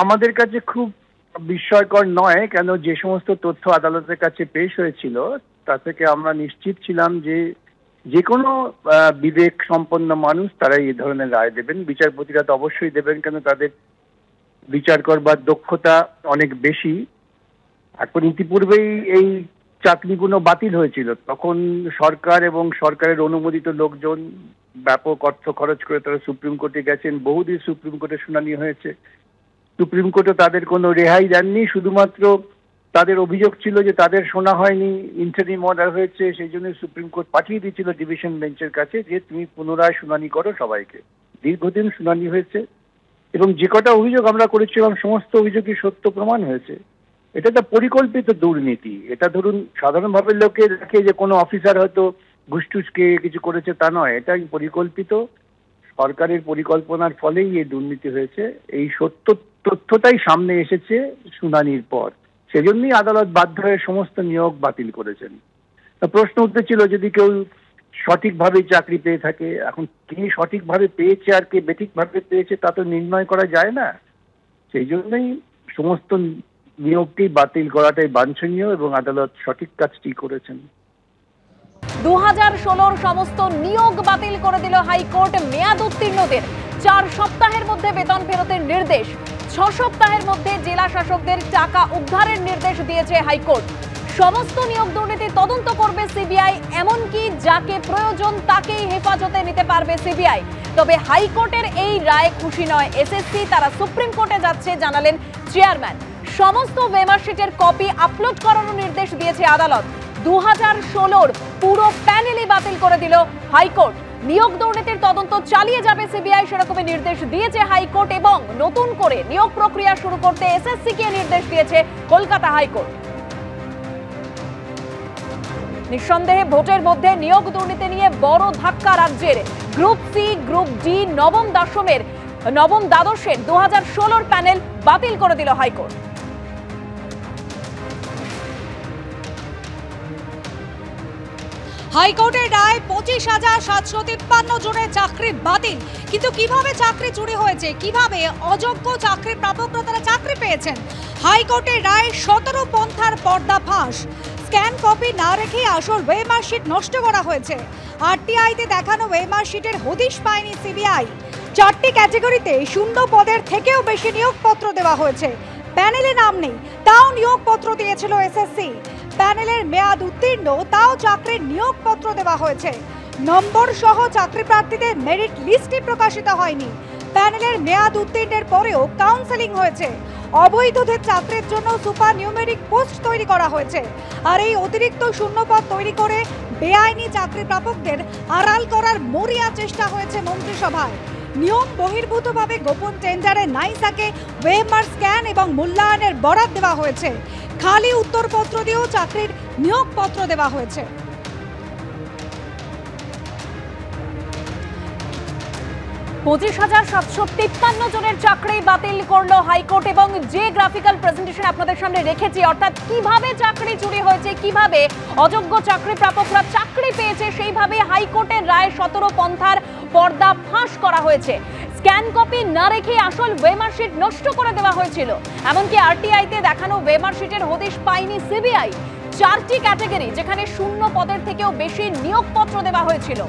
আমাদের কাছে খুব বিস্ময়কর নয়, কেন যে সমস্ত তথ্য আদালতের কাছে পেশ হয়েছিল তা থেকে আমরা নিশ্চিত ছিলাম যে যে কোনো বিবেক সম্পন্ন মানুষ তারাই এই ধরনের রায় দেবেন। বিচারপতিরা তো অবশ্যই দেবেন, কেন তাদের বিচার করবার দক্ষতা অনেক বেশি। এখন ইতিপূর্বেই এই চাকরিগুলো বাতিল হয়েছিল, তখন সরকার এবং সরকারের অনুমোদিত লোকজন ব্যাপক অর্থ খরচ করে তারা সুপ্রিম কোর্টে গেছেন, বহুদিন সুপ্রিম কোর্টে শুনানি হয়েছে। সুপ্রিম কোর্টও তাদের কোনো রেহাই দেননি, শুধুমাত্র তাদের অভিযোগ ছিল যে তাদের শোনা হয়নি, ইন্টারিম অর্ডার হয়েছে, সেই জন্য সুপ্রিম কোর্ট পাঠিয়ে দিয়েছিল ডিভিশন বেঞ্চের কাছে যে তুমি পুনরায় শুনানি করো সবাইকে। দীর্ঘদিন শুনানি হয়েছে এবং যে কটা অভিযোগ আমরা করেছিলাম সমস্ত অভিযোগই সত্য প্রমাণ হয়েছে। এটা তো পরিকল্পিত দুর্নীতি। এটা ধরুন সাধারণভাবে লোকে দেখে যে কোনো অফিসার হয়তো ঘুষটুসকে কিছু করেছে, তা নয়, এটা পরিকল্পিত সরকারের পরিকল্পনার ফলেই এই দুর্নীতি হয়েছে। এই সত্য তথ্যটাই সামনে এসেছে শুনানির পর, সেজন্যই আদালত বাধ্য হয়ে সমস্ত নিয়োগ বাতিল করেছেন। প্রশ্ন উঠেছিল যদি কেউ সঠিকভাবে চাকরি পেয়ে থাকে, এখন কে সঠিকভাবে পেয়েছে আর কে বেঠিকভাবে পেয়েছে তা তো নির্ণয় করা যায় না। সেই জন্যই সমস্ত নিয়োগকেই বাতিল করাটাই বাঞ্ছনীয় এবং আদালত সঠিক কাজটি করেছেন। 2016 সমস্ত নিয়োগ বাতিল করে দিল হাইকোর্ট। মেয়াদ উত্তীর্ণদের 4 সপ্তাহের মধ্যে বেতন ফেরতের নির্দেশ, 6 সপ্তাহের মধ্যে জেলা শাসকদের টাকা উদ্ধারের নির্দেশ দিয়েছে হাইকোর্ট। সমস্ত নিয়োগ দুর্নীতি তদন্ত করবে সিবিআই, এমনকি যাকে প্রয়োজন তাকেই হেফাজতে নিতে পারবে সিবিআই। তবে হাইকোর্টের এই রায়ে খুশি নয় এসএসসি, তারা সুপ্রিম কোর্টে যাচ্ছে জানালেন চেয়ারম্যান। সমস্ত ওয়েমার্কশিটের কপি আপলোড করানোর নির্দেশ দিয়েছে আদালত। 2016 পুরো প্যানেলই বাতিল করে দিল হাইকোর্ট। নিয়োগ দুর্নীতির তদন্ত চালিয়ে যাবে সিবিআই, সেরকমই নির্দেশ দিয়েছে হাইকোর্ট এবং নতুন করে নিয়োগ প্রক্রিয়া শুরু করতে এসএসসি কে নির্দেশ দিয়েছে কলকাতা হাইকোর্ট। নিঃসন্দেহে ভোটের মধ্যে নিয়োগ দুর্নীতি নিয়ে বড় ধাক্কা রাজ্যের। গ্রুপ সি, গ্রুপ ডি, নবম দ্বাদশের 2016 প্যানেল বাতিল করে দিল হাইকোর্ট। হাইকোর্টের রায় 25,753 জনের চাকরি বাতিল। কিন্তু কিভাবে চাকরি চুরি হয়েছে, কিভাবে অযোগ্য চাকরি প্রাপকরা তারা চাকরি পেয়েছেন, হাইকোর্টের রায় 17 পন্থার পর্দাফাঁস। স্ক্যান কপি না রেখে আসল ওয়েমার্কশিট নষ্ট করা হয়েছে। আরটিআইতে দেখানো ওয়েমার্কশিটের হদিশ পায়নি সিবিআই। 4টি ক্যাটাগরিতে শূন্য পদের থেকেও বেশি নিয়োগপত্র দেওয়া হয়েছে। প্যানেলে নাম নেই, তাও নিয়োগপত্র দিয়েছিল এসএসসি। প্যানেলের মেয়াদ উত্তীর্ণ, তাও চাকরির নিয়োগপত্র দেওয়া হয়েছে। নম্বর সহ চাকরি প্রার্থীদের মেরিট লিস্টই প্রকাশিত হয়নি। প্যানেলের মেয়াদ উত্তীর্ণের পরেও কাউন্সেলিং হয়েছে। অবৈধদের চাকরির জন্য সুপার নিউমেরিক পোস্ট তৈরি করা হয়েছে। আর এই অতিরিক্ত শূন্যপদ তৈরি করে বেআইনি চাকরি প্রাপকদের আড়াল করার মরিয়া চেষ্টা হয়েছে মন্ত্রিসভায়। নিয়ম বহির্ভূতভাবে গোপন টেন্ডারে নাইসাকে ওয়েমার্ক স্ক্যান এবং মূল্যায়নের বরাদ দেওয়া হয়েছে। খালি উত্তরপত্র দিয়েও চাকরির নিয়োগপত্র দেওয়া হয়েছে। $25,753 জনের চাকরি বাতিল করলো হাইকোর্ট। এবং যে গ্রাফিক্যাল প্রেজেন্টেশন আপনাদের সামনে রেখেছি, অর্থাৎ কিভাবে চাকরি চুরি হয়েছে, কিভাবে অযোগ্য চাকরি প্রাপকরা চাকরি পেয়েছে, সেইভাবে হাইকোর্টের রায় 17 পন্থার পর্দা ফাঁস করা হয়েছে। স্ক্যান কপি না রেখে আসল ওয়েমার্কশিট নষ্ট করে দেওয়া হয়েছিল। এমনকি আরটিআইতে দেখানো ওয়েমার্কশিটের হদিশ পায়নি সিবিআই। 4টি ক্যাটাগরি যেখানে শূন্য পদের থেকেও বেশি নিয়োগপত্র দেওয়া হয়েছিল।